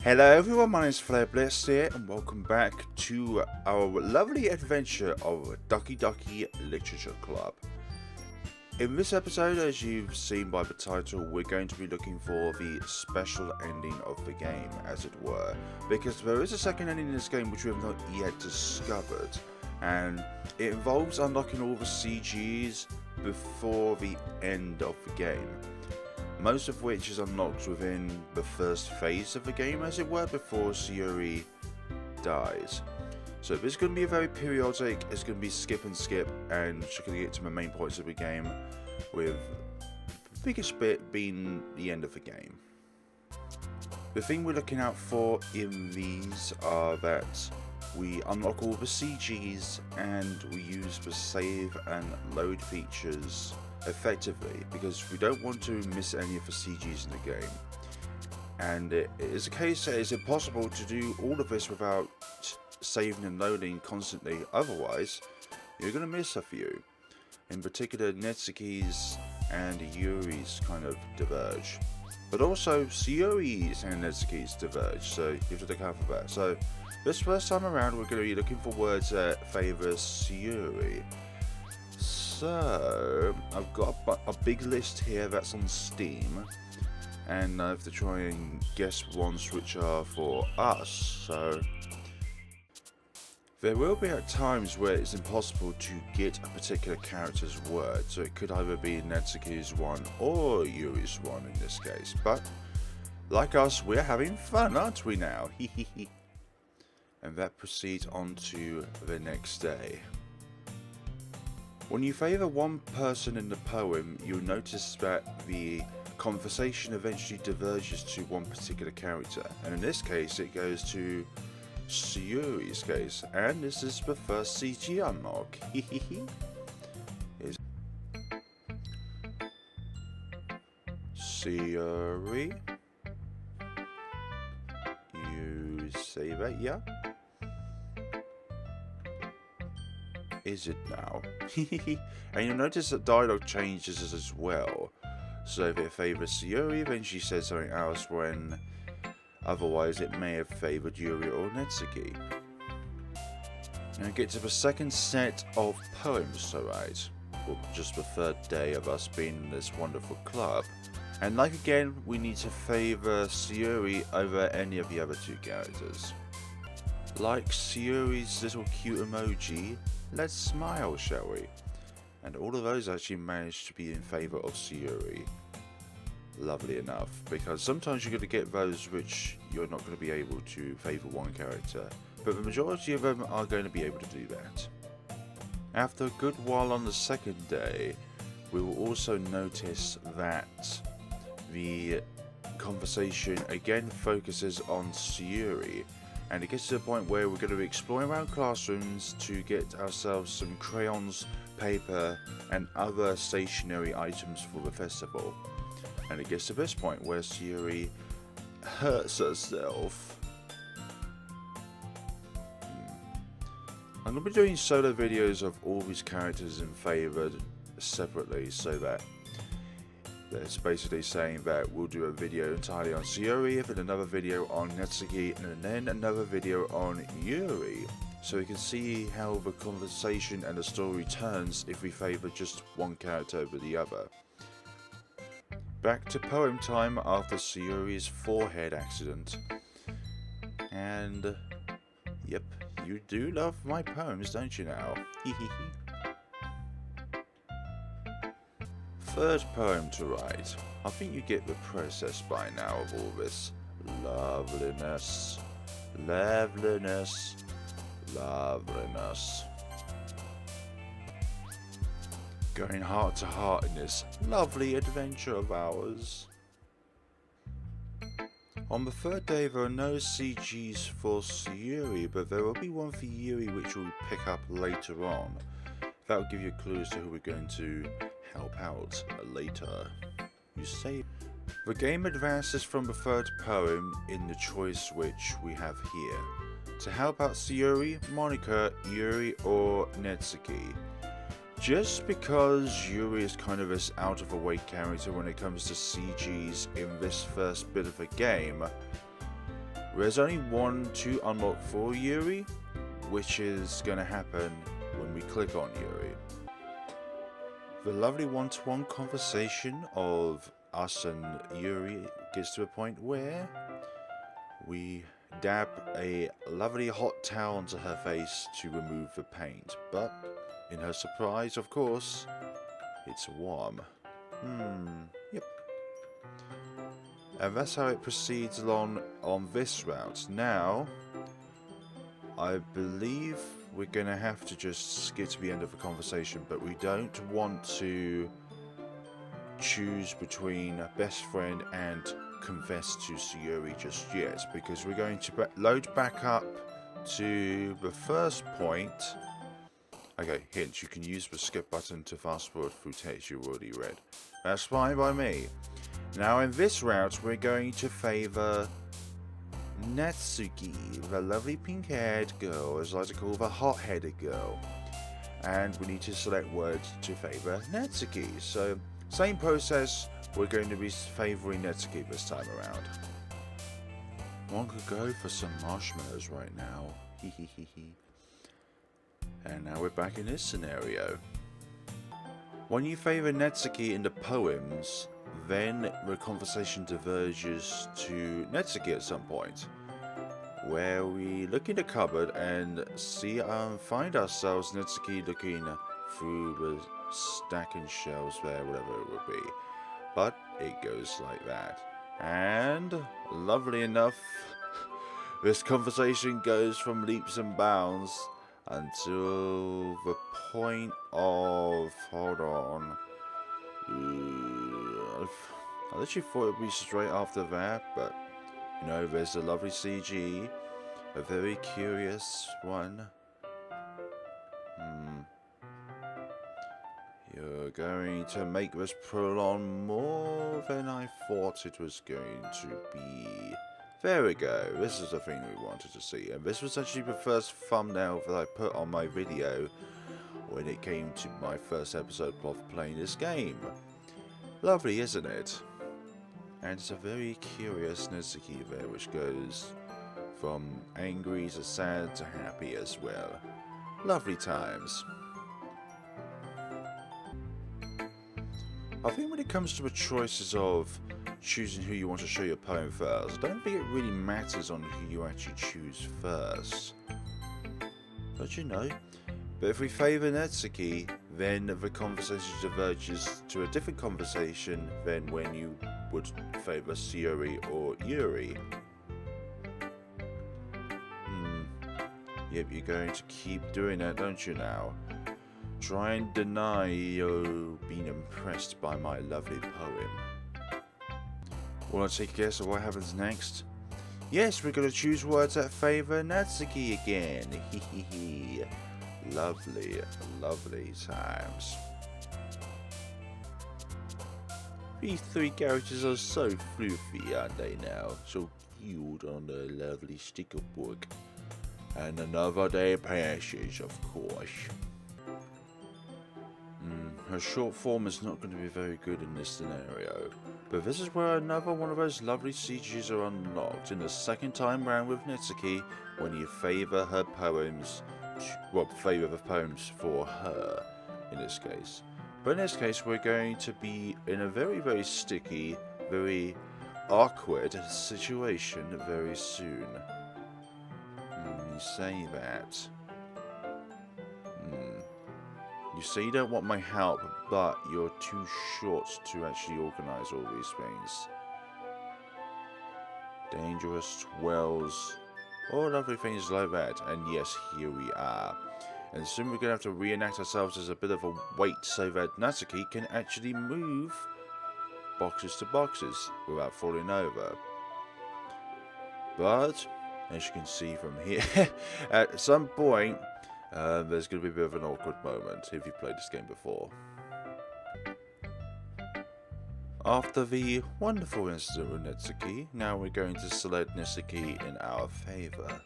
Hello everyone, my name is FlareBlitzed here and welcome back to our lovely adventure of Doki Doki Literature Club. In this episode, as you've seen by the title, we're going to be looking for the special ending of the game, as it were, because there is a second ending in this game which we have not yet discovered, and it involves unlocking all the CGs before the end of the game. Most of which is unlocked within the first phase of the game, as it were, before Sayori dies. So this is going to be a very periodic, it's going to be skip and skip, and just going to get to the main points of the game, with the biggest bit being the end of the game. The thing we're looking out for in these are that we unlock all the CGs and we use the save and load features effectively, because we don't want to miss any of the CGs in the game. And it is a case that it's impossible to do all of this without saving and loading constantly, otherwise you're going to miss a few. In particular, Natsuki's and Yuri's kind of diverge, but also Sayori's and Natsuki's diverge, so you have to look out for that. So this first time around we're going to be looking for words that favour Sayori. So, I've got a big list here that's on Steam, and I have to try and guess ones which are for us. So, there will be at times where it's impossible to get a particular character's word, so it could either be Natsuki's one or Yuri's one in this case. But, like us, we're having fun, aren't we now? And that proceeds on to the next day. When you favour one person in the poem, you'll notice that the conversation eventually diverges to one particular character, and in this case it goes to Sayori's case, and this is the first CG unlock. Sayori, you say that, yeah? Is it now? And you'll notice that dialogue changes as well. So if it favours Sayori, then she says something else, when otherwise it may have favoured Yuri or Natsuki. Now get to the second set of poems, alright. Well, just the third day of us being in this wonderful club. And like again, we need to favour Sayori over any of the other two characters. Like Sayori's little cute emoji, let's smile, shall we? And all of those actually managed to be in favour of Sayori. Lovely enough, because sometimes you're going to get those which you're not going to be able to favour one character, but the majority of them are going to be able to do that. After a good while on the second day, we will also notice that the conversation again focuses on Sayori. And it gets to the point where we're going to be exploring around classrooms to get ourselves some crayons, paper, and other stationery items for the festival. And it gets to this point where Sayori hurts herself. I'm going to be doing solo videos of all these characters in favour separately, so that it's basically saying that we'll do a video entirely on Sayori, then another video on Natsuki, and then another video on Yuri, so we can see how the conversation and the story turns if we favour just one character over the other. Back to poem time after Sayori's forehead accident. And yep, you do love my poems, don't you now? Third poem to write. I think you get the process by now of all this loveliness, loveliness, loveliness. Going heart to heart in this lovely adventure of ours. On the third day there are no CGs for Sayori, but there will be one for Yuri which we'll pick up later on. That will give you a clue as to who we're going to help out later. You say the game advances from the third poem in the choice which we have here. To help out Sayori, Monika, Yuri or Natsuki. Just because Yuri is kind of this out of the way character when it comes to CGs in this first bit of the game, There's only one to unlock for Yuri, which is going to happen when we click on Yuri. The lovely one-to-one conversation of us and Yuri gets to a point where we dab a lovely hot towel onto her face to remove the paint, but in her surprise, of course, it's warm. Yep. And that's how it proceeds along on this route. Now, I believe we're going to have to just skip to the end of the conversation, but we don't want to choose between best friend and confess to Sayori just yet, because we're going to load back up to the first point. Okay, hint, you can use the skip button to fast forward through text you already read. That's fine by me. Now in this route we're going to favour Natsuki, the lovely pink-haired girl, as I like to call the hot-headed girl. And we need to select words to favour Natsuki. So, same process, we're going to be favouring Natsuki this time around. One could go for some marshmallows right now. And now we're back in this scenario. When you favour Natsuki in the poems, then the conversation diverges to Natsuki at some point, where we look in the cupboard and see find ourselves Natsuki looking through the stacking shelves there, whatever it would be. But it goes like that. And lovely enough, this conversation goes from leaps and bounds until the point of, hold on, I literally thought it would be straight after that, but you know, there's a lovely CG, a very curious one. You're going to make this prolong more than I thought it was going to be. There we go, this is the thing we wanted to see, and this was actually the first thumbnail that I put on my video when it came to my first episode of playing this game. Lovely, isn't it? And it's a very curious Natsuki there, which goes from angry to sad to happy as well. Lovely times. I think when it comes to the choices of choosing who you want to show your poem first, I don't think it really matters on who you actually choose first. Don't you know? But if we favour Natsuki, then the conversation diverges to a different conversation than when you would favour Sayori or Yuri. Yep, you're going to keep doing that, don't you now? Try and deny you being impressed by my lovely poem. Want to take a guess at what happens next? Yes, we're going to choose words that favour Natsuki again. Hehehe. Lovely, lovely times. These three characters are so fluffy, aren't they now? So cute on the lovely sticker book. And another day passes, of course. Her short form is not going to be very good in this scenario. But this is where another one of those lovely CGs are unlocked in the second time round with Natsuki, when you favour her poems, well, favour the poems for her, in this case. But in this case, we're going to be in a very, very sticky, very awkward situation very soon. You say that. You say you don't want my help, but you're too short to actually organise all these things. Dangerous wells, all lovely things like that. And yes, here we are. And soon we're going to have to reenact ourselves as a bit of a weight so that Natsuki can actually move boxes to boxes without falling over. But, as you can see from here, at some point, there's going to be a bit of an awkward moment if you've played this game before. After the wonderful incident with Natsuki, now we're going to select Natsuki in our favour.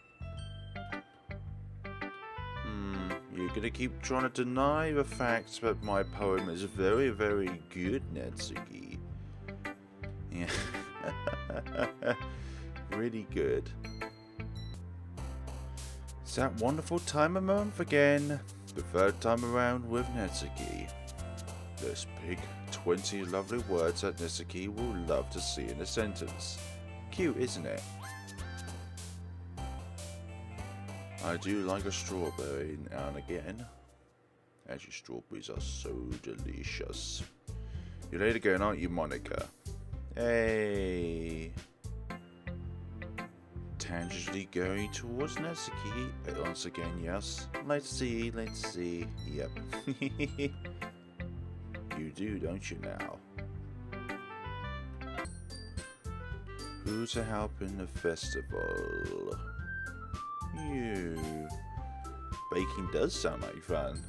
You're going to keep trying to deny the fact that my poem is very, very good, Natsuki. Yeah. Really good. It's that wonderful time of month again. The third time around with Natsuki. Let's pick 20 lovely words that Natsuki will love to see in a sentence. Cute, isn't it? I do like a strawberry now and again. Actually, strawberries are so delicious. You're late again, aren't you, Monika? Hey. Tangibly going towards Natsuki. Once again, yes. Let's see, let's see. Yep. You do, don't you now? Who to help in the festival? You. Baking does sound like fun.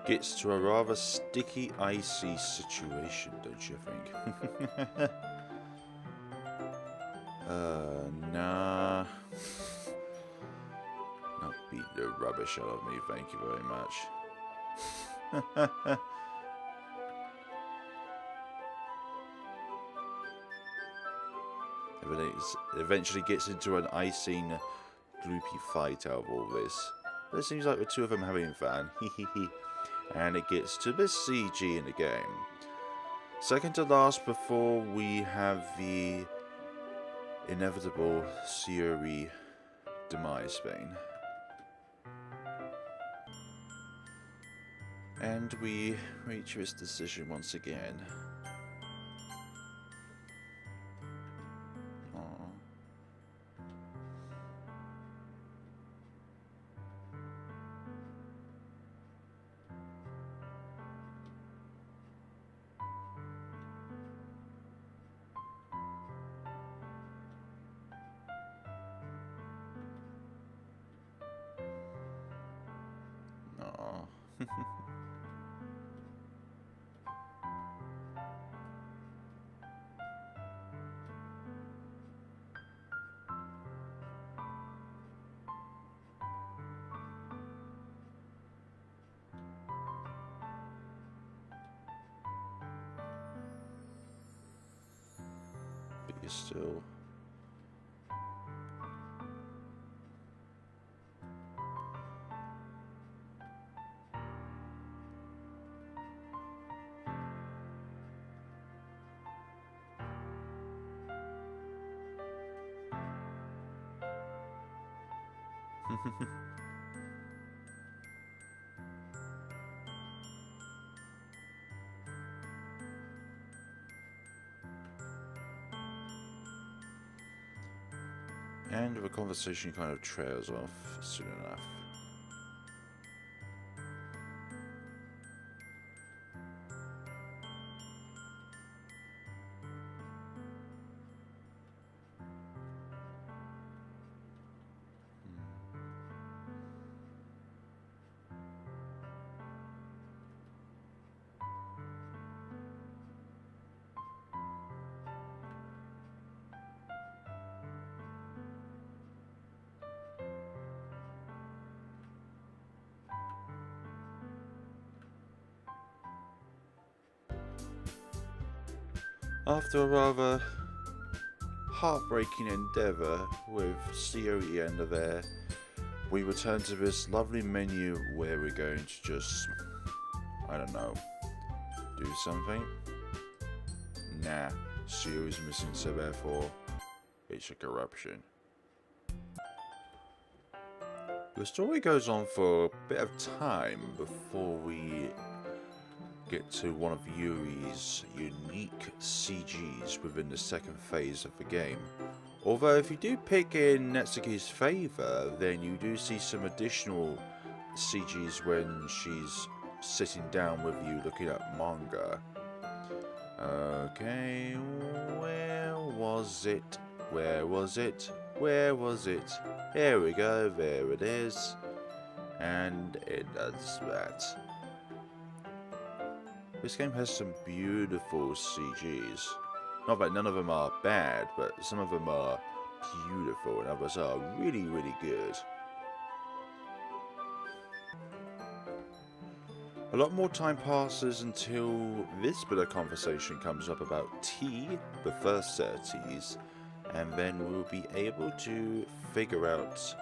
Gets to a rather sticky, icy situation, don't you think? Nah. Not beat the rubbish out of me, thank you very much. Eventually gets into an icing, gloopy fight out of all this. But it seems like the two of them having fun. And it gets to the CG in the game. Second to last before we have the inevitable Sayori demise thing. And we reach this decision once again. But you're still... And the conversation kind of trails off soon enough. After a rather heartbreaking endeavour with Sayori and there, we return to this lovely menu where we're going to just, I don't know, do something? Nah, Sayori's missing, so therefore it's a corruption. The story goes on for a bit of time before we get to one of Yuri's unique CGs within the second phase of the game. Although if you do pick in Natsuki's favour, then you do see some additional CGs when she's sitting down with you looking at manga. Okay, where was it? Where was it? Where was it? Here we go, there it is. And it does that. This game has some beautiful CGs. Not that none of them are bad, but some of them are beautiful and others are really, really good. A lot more time passes until this bit of conversation comes up about tea, the first set of teas, and then we'll be able to figure out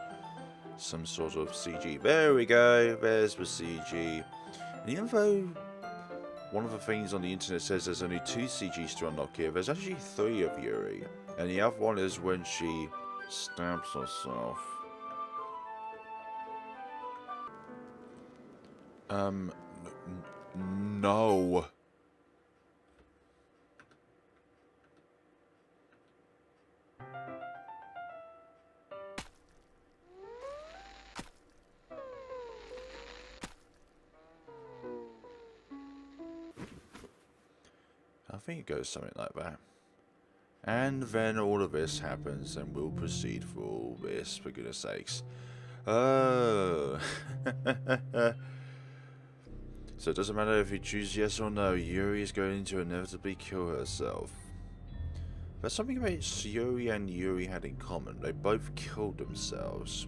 some sort of CG. There we go, there's the CG. And even though one of the things on the internet says there's only 2 CGs to unlock here, there's actually 3 of Yuri. And the other one is when she stabs herself. No. I think it goes something like that. And then all of this happens, and we'll proceed for all this, for goodness sakes. Oh. So it doesn't matter if you choose yes or no, Yuri is going to inevitably kill herself. There's something about Sayori and Yuri had in common. They both killed themselves.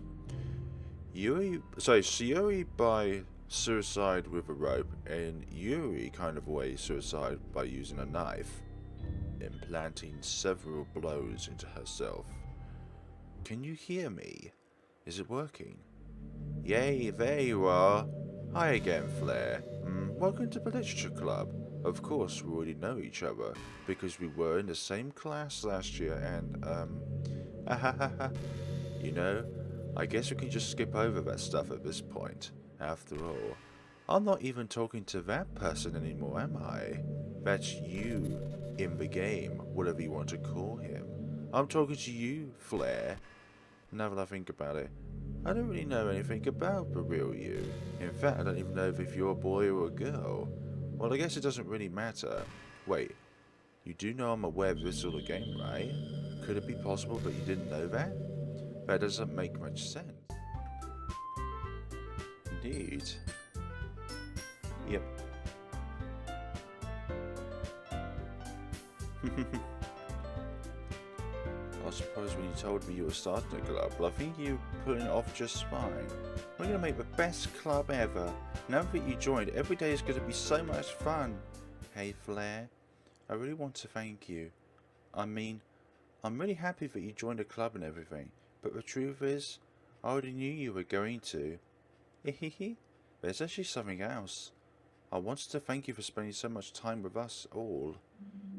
Sayori by suicide with a rope, and Yuri kind of way suicide by using a knife, implanting several blows into herself. Can you hear me? Is it working? Yay, there you are. Hi again, Flare. Welcome to the Literature Club. Of course, we already know each other, because we were in the same class last year and, you know, I guess we can just skip over that stuff at this point. After all, I'm not even talking to that person anymore, am I? That's you, in the game, whatever you want to call him. I'm talking to you, Flare. Now that I think about it, I don't really know anything about the real you. In fact, I don't even know if you're a boy or a girl. Well, I guess it doesn't really matter. Wait, you do know I'm aware of this sort of game, right? Could it be possible that you didn't know that? That doesn't make much sense. Indeed. Yep. I suppose when you told me you were starting a club, well, I think you were putting it off just fine. We're going to make the best club ever. Now that you joined, every day is going to be so much fun. Hey Flare, I really want to thank you. I mean, I'm really happy that you joined the club and everything, but the truth is, I already knew you were going to. Hehehe. There's actually something else. I wanted to thank you for spending so much time with us all.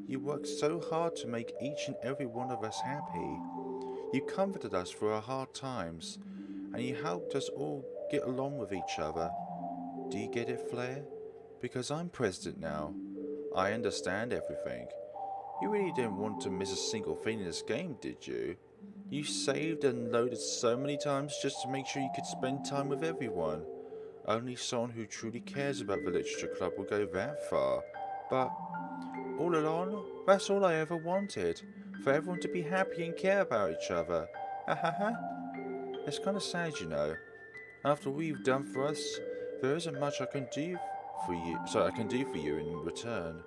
You worked so hard to make each and every one of us happy. You comforted us through our hard times, and you helped us all get along with each other. Do you get it, Flare? Because I'm president now. I understand everything. You really didn't want to miss a single thing in this game, did you? You saved and loaded so many times just to make sure you could spend time with everyone. Only someone who truly cares about the Literature Club will go that far. But all along, that's all I ever wanted. For everyone to be happy and care about each other. Ha ha ha. It's kind of sad, you know. After all you've done for us, there isn't much I can do for you. In return.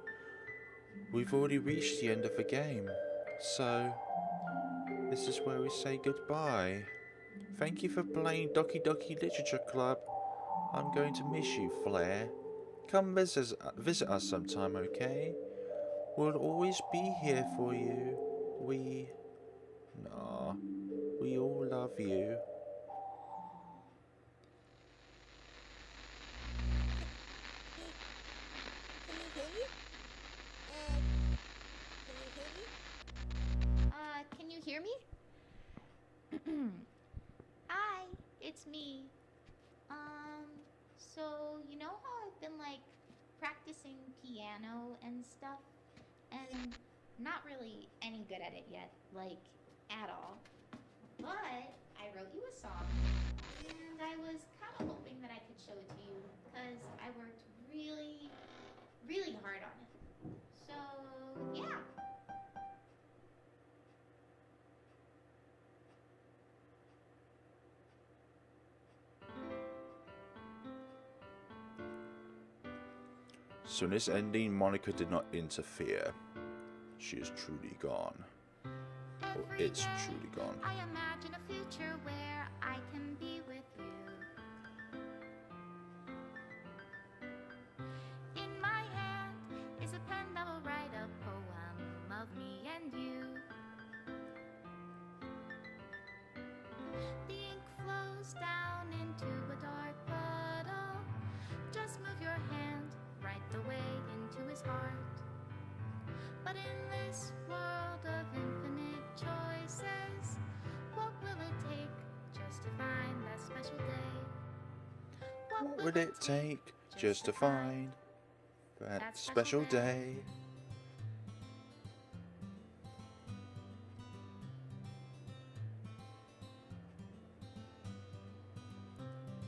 We've already reached the end of the game. So, this is where we say goodbye. Thank you for playing Doki Doki Literature Club. I'm going to miss you, Flare. Come visit us sometime, okay? We'll always be here for you. We all love you. Can you hear me? Hi, it's me. So you know how I've been like practicing piano and stuff, and not really any good at it yet, like at all. But I wrote you a song, and I was kind of hoping that I could show it to you, because I worked really, really hard on it. So, yeah. So in this ending, Monika did not interfere. She is truly gone. Or it's truly gone. I imagine a future where I can be with you. In my hand is a pen that will write a poem of me and you. flows down into a dark puddle. Just move your hand right the way into his heart. But in this world of infinite choices, what will it take just to find that special day? What would it take just to find that special day?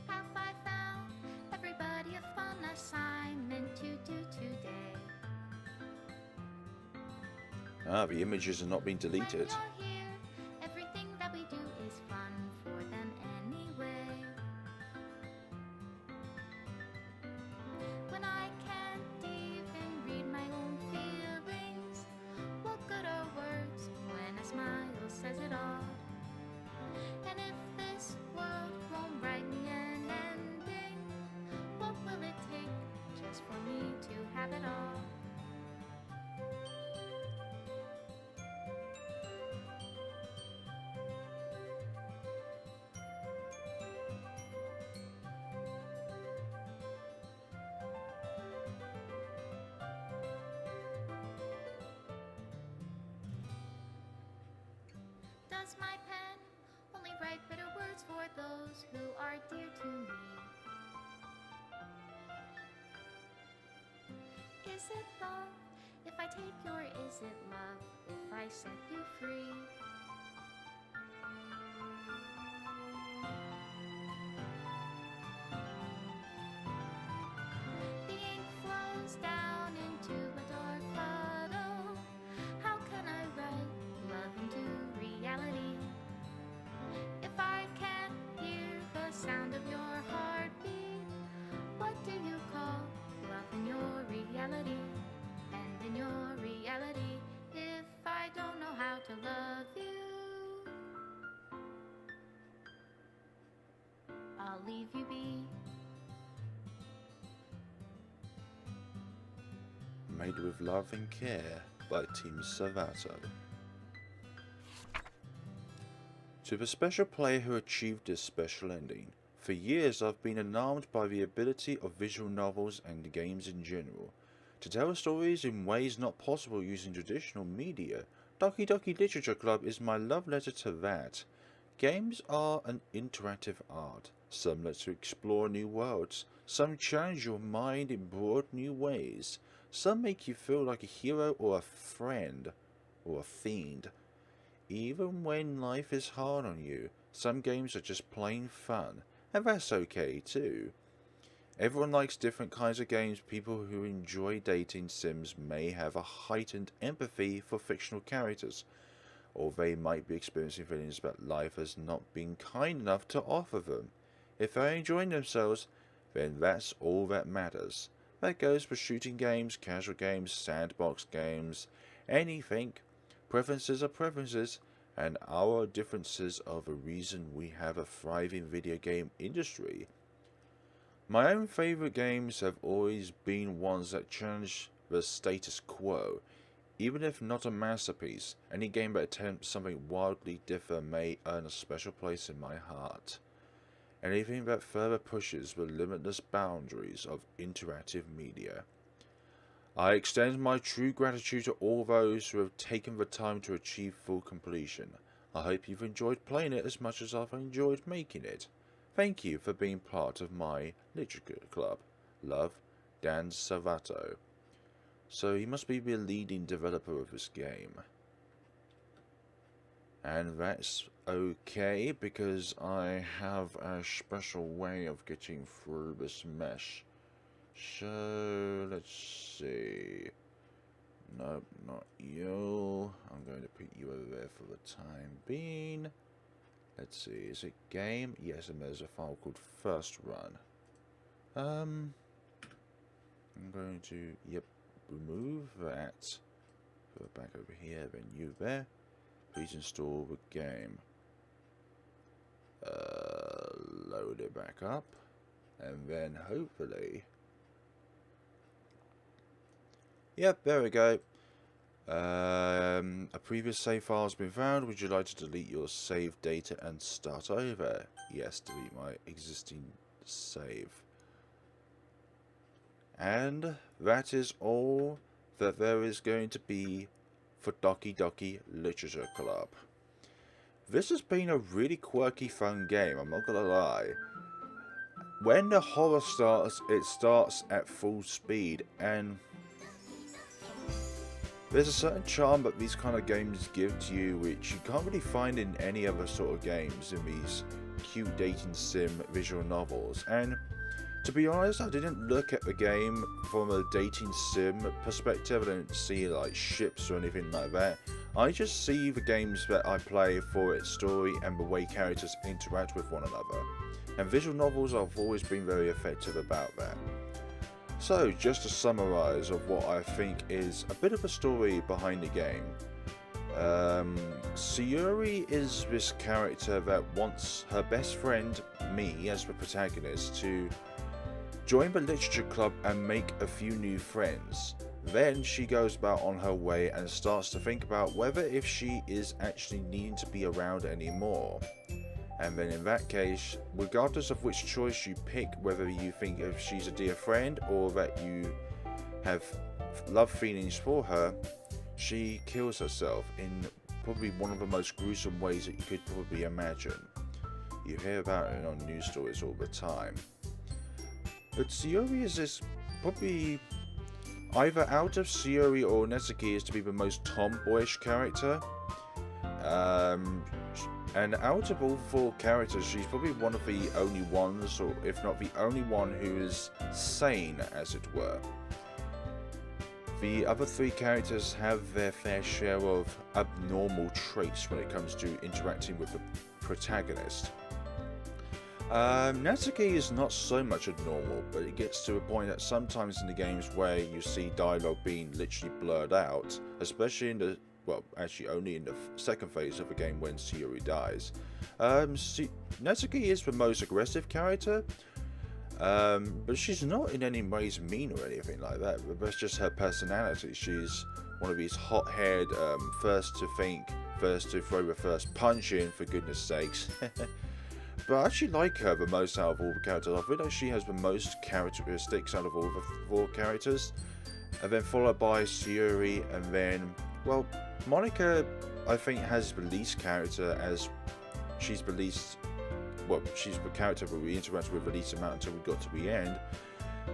Have I found everybody a fun assignment to do today? Ah, the images are not being deleted. When you're here, everything that we do is fun for them anyway. When I can't even read my own feelings, what good are words when a smile says it all? And if this world won't write me an ending, what will it take just for me to have it all? Does my pen only write bitter words for those who are dear to me? Is it love if I take you, or is it love if I set you free? The ink flows down into a dark puddle. How can I write love into reality if I can't hear the sound of your heartbeat? What do you call love in your reality? And in your reality, if I don't know how to love you, I'll leave you be. Made with love and care by Team Salvato. To the special player who achieved this special ending, for years I've been enamored by the ability of visual novels and games in general to tell stories in ways not possible using traditional media. Doki Doki Literature Club is my love letter to that. Games are an interactive art. Some let you explore new worlds, some challenge your mind in broad new ways, some make you feel like a hero or a friend, or a fiend. Even when life is hard on you, some games are just plain fun, and that's okay too. Everyone likes different kinds of games. People who enjoy dating sims may have a heightened empathy for fictional characters, or they might be experiencing feelings that life has not been kind enough to offer them. If they're enjoying themselves, then that's all that matters. That goes for shooting games, casual games, sandbox games, anything. Preferences are preferences, and our differences are the reason we have a thriving video game industry. My own favourite games have always been ones that challenge the status quo. Even if not a masterpiece, any game that attempts something wildly different may earn a special place in my heart. Anything that further pushes the limitless boundaries of interactive media. I extend my true gratitude to all those who have taken the time to achieve full completion. I hope you've enjoyed playing it as much as I've enjoyed making it. Thank you for being part of my literature club. Love, Dan Salvato. So he must be the leading developer of this game. And that's okay, because I have a special way of getting through this mess. So, let's see. Nope, not you. I'm going to put you over there for the time being. Let's see, is it game? Yes, and there's a file called first run. I'm going to, yep, remove that. Put it back over here, then you there. Please install the game. Load it back up. And then hopefully... Yep, there we go. A previous save file has been found. Would you like to delete your save data and start over? Yes, delete my existing save. And that is all that there is going to be for Doki Doki Literature Club. This has been a really quirky, fun game, I'm not gonna lie. When the horror starts, it starts at full speed, and there's a certain charm that these kind of games give to you which you can't really find in any other sort of games in these cute dating sim visual novels. And to be honest, I didn't look at the game from a dating sim perspective. I didn't see like ships or anything like that. I just see the games that I play for its story and the way characters interact with one another. And visual novels have always been very effective about that. So, just to summarise of what I think is a bit of a story behind the game. Sayori is this character that wants her best friend, me, as the protagonist, to join the literature club and make a few new friends. Then she goes about on her way and starts to think about whether if she is actually needing to be around anymore. And then in that case, regardless of which choice you pick, whether you think if she's a dear friend or that you have love feelings for her, she kills herself in probably one of the most gruesome ways that you could probably imagine. You hear about it on news stories all the time. But Sayori is this probably either out of Sayori or Natsuki is to be the most tomboyish character. And out of all four characters, she's probably one of the only ones, or if not the only one, who is sane, as it were. The other three characters have their fair share of abnormal traits when it comes to interacting with the protagonist. Natsuki is not so much abnormal, but it gets to a point that sometimes in the games where you see dialogue being literally blurred out, especially in the actually only in the second phase of the game when Sayori dies. Natsuki is the most aggressive character, but she's not in any ways mean or anything like that. But that's just her personality. She's one of these hot-haired, first to think, first to throw the first punch in, for goodness sakes. But I actually like her the most out of all the characters. I feel like she has the most characteristics out of all the four characters. And then followed by Sayori, and then, well, Monika, I think, has the least character, as she's the least, well, she's the character that we interacted with the least amount until we got to the end.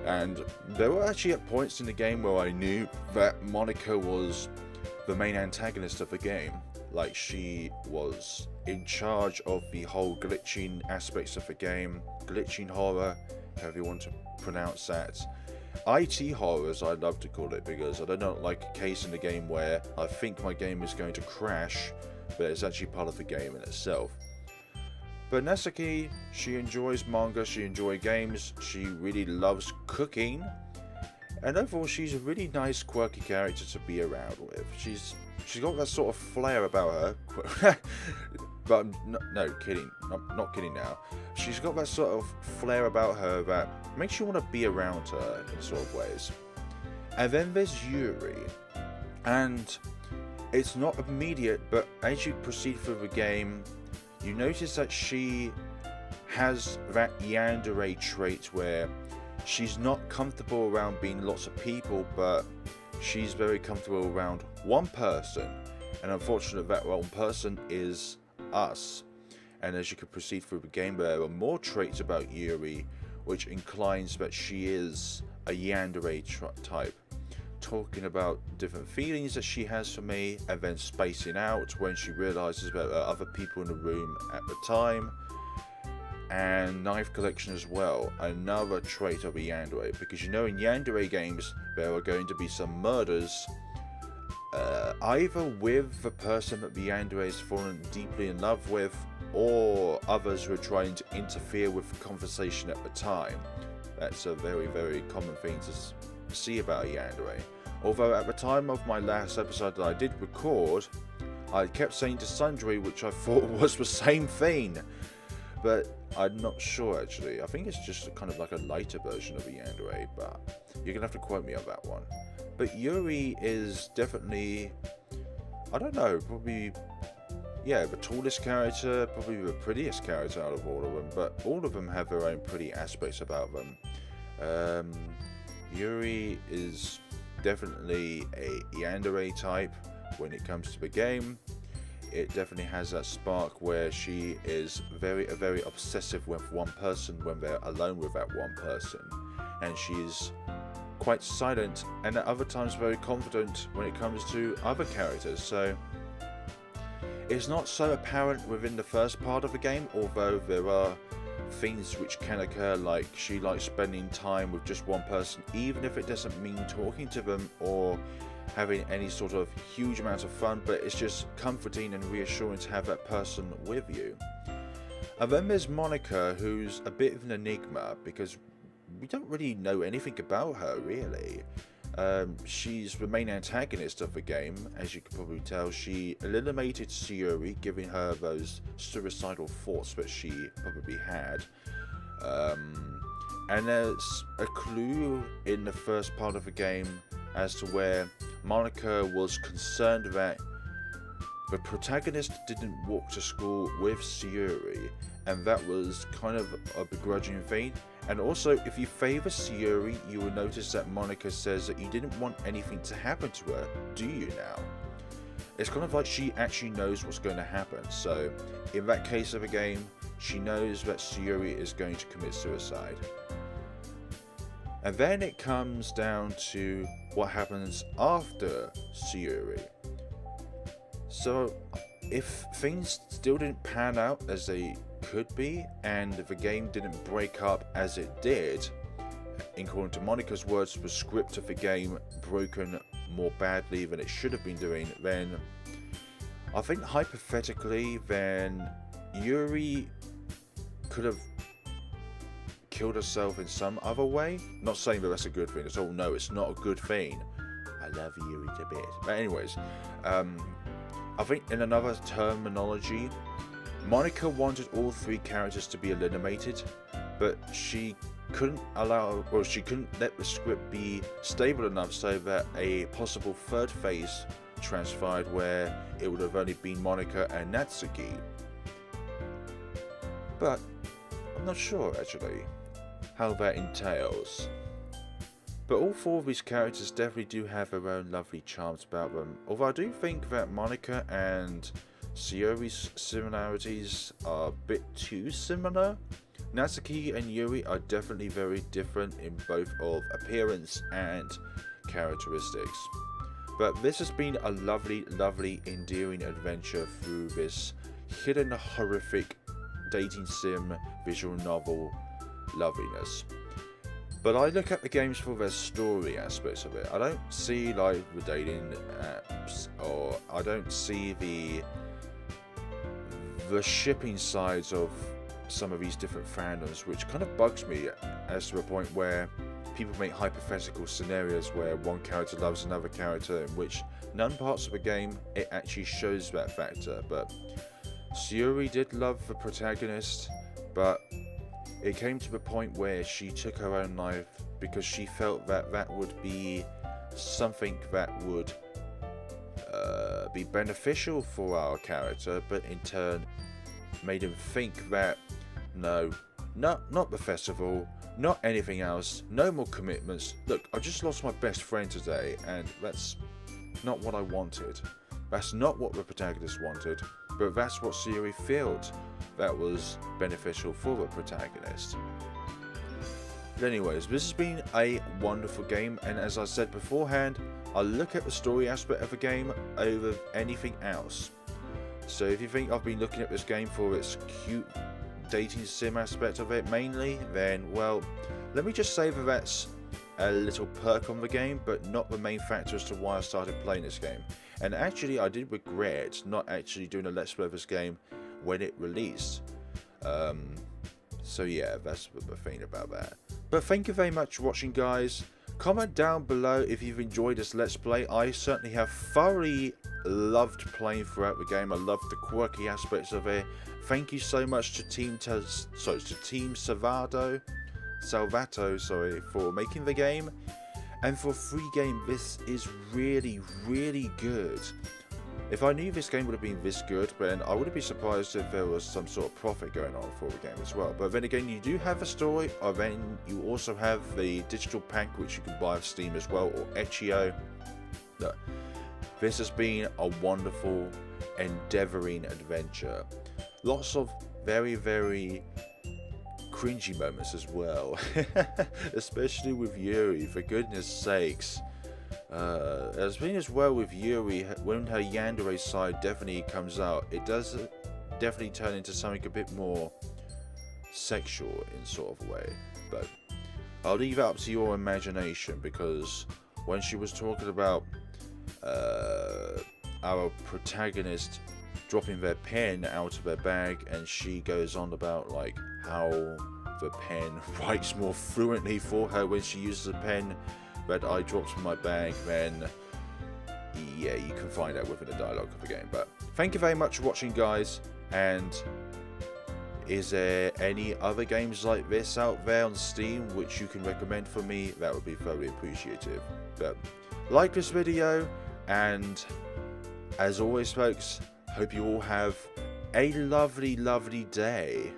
And there were actually at points in the game where I knew that Monika was the main antagonist of the game. Like, she was in charge of the whole glitching aspects of the game, glitching horror, however you want to pronounce that. IT horror, as I love to call it, because I don't like a case in the game where I think my game is going to crash, but it's actually part of the game in itself. But Natsuki, she enjoys manga, she enjoys games, she really loves cooking, and overall she's a really nice, quirky character to be around with. She's got that sort of flair about her. But no, kidding. Not kidding now. She's got that sort of flair about her that makes you want to be around her in sort of ways. And then there's Yuri. And it's not immediate, but as you proceed through the game, you notice that she has that yandere trait where she's not comfortable around being lots of people, but she's very comfortable around one person. And unfortunately, that one person is us. And as you can proceed through the game, there are more traits about Yuri which inclines that she is a yandere type, talking about different feelings that she has for me, and then spacing out when she realizes that there are other people in the room at the time. And knife collection as well, another trait of a yandere, because you know in yandere games there are going to be some murders, either with the person that the yandere has fallen deeply in love with, or others who are trying to interfere with the conversation at the time. That's a very, very common thing to see about a yandere. Although at the time of my last episode that I did record, I kept saying to sundry, which I thought was the same thing. but I'm not sure actually. I think it's just kind of like a lighter version of a yandere, but you're gonna have to quote me on that one. But Yuri is definitely, I don't know, probably, yeah, the tallest character, probably the prettiest character out of all of them, but all of them have their own pretty aspects about them. Yuri is definitely a yandere type when it comes to the game. It definitely has that spark where she is very obsessive with one person when they're alone with that one person, and she's quite silent and at other times very confident when it comes to other characters. So it's not so apparent within the first part of the game, although there are things which can occur, like she likes spending time with just one person even if it doesn't mean talking to them or having any sort of huge amount of fun, but it's just comforting and reassuring to have that person with you. And then there's Monika, who's a bit of an enigma because we don't really know anything about her really. She's the main antagonist of the game. As you can probably tell, she eliminated Sayori, giving her those suicidal thoughts that she probably had. And there's a clue in the first part of the game as to where Monika was concerned that the protagonist didn't walk to school with Sayori, and that was kind of a begrudging thing. And also, if you favour Sayori, you will notice that Monika says that you didn't want anything to happen to her, do you now? It's kind of like she actually knows what's going to happen. So, in that case of a game, she knows that Sayori is going to commit suicide. And then it comes down to what happens after Sayori. So, if things still didn't pan out as they could be, and the game didn't break up as it did, according to Monika's words, the script of the game broken more badly than it should have been doing, then I think hypothetically then Yuri could have killed herself in some other way. Not saying that that's a good thing at all. No, it's not a good thing. I love Yuri a bit. But anyways, I think in another terminology, Monika wanted all three characters to be eliminated, but she couldn't let the script be stable enough so that a possible third phase transpired where it would have only been Monika and Natsuki. But I'm not sure actually how that entails. But all four of these characters definitely do have their own lovely charms about them, although I do think that Monika and Sayori's similarities are a bit too similar. Natsuki and Yuri are definitely very different in both of appearance and characteristics. But this has been a lovely, endearing adventure through this hidden, horrific dating sim visual novel loveliness. But I look at the games for their story aspects of it. I don't see like the dating apps, or I don't see the shipping sides of some of these different fandoms, which kind of bugs me as to a point where people make hypothetical scenarios where one character loves another character, in which none parts of the game it actually shows that factor. But Sayori did love the protagonist, but it came to the point where she took her own life because she felt that that would be something that would be beneficial for our character, but in turn made him think that no, not the festival, not anything else, no more commitments. Look, I just lost my best friend today, and that's not what I wanted. That's not what the protagonist wanted, but that's what Sayori felt that was beneficial for the protagonist. But anyways, this has been a wonderful game, and as I said beforehand, I look at the story aspect of the game over anything else. So if you think I've been looking at this game for its cute dating sim aspect of it mainly, then well, let me just say that that's a little perk on the game, but not the main factor as to why I started playing this game. And actually I did regret not actually doing a Let's Play of this game when it released. So yeah, that's the thing about that. But thank you very much for watching, guys. Comment down below if you've enjoyed this Let's Play. I certainly have thoroughly loved playing throughout the game. I love the quirky aspects of it. Thank you so much to Team Salvato, for making the game. And for a free game, this is really, really good. If I knew this game would have been this good, then I wouldn't be surprised if there was some sort of profit going on for the game as well. But then again, you do have a story, or then you also have the digital pack, which you can buy on Steam as well, or Itch.io. Look, this has been a wonderful, endeavoring adventure. Lots of very, very cringy moments as well, especially with Yuri, for goodness sakes. As been as well with Yuri, when her yandere side definitely comes out, it does definitely turn into something a bit more sexual in sort of a way, but I'll leave it up to your imagination, because when she was talking about our protagonist dropping their pen out of their bag, and she goes on about like how the pen writes more fluently for her when she uses a pen that I dropped from my bag, then yeah, you can find out within the dialogue of the game. But thank you very much for watching, guys, and is there any other games like this out there on Steam which you can recommend for me? That would be very appreciative. But like this video, and as always folks, hope you all have a lovely, lovely day.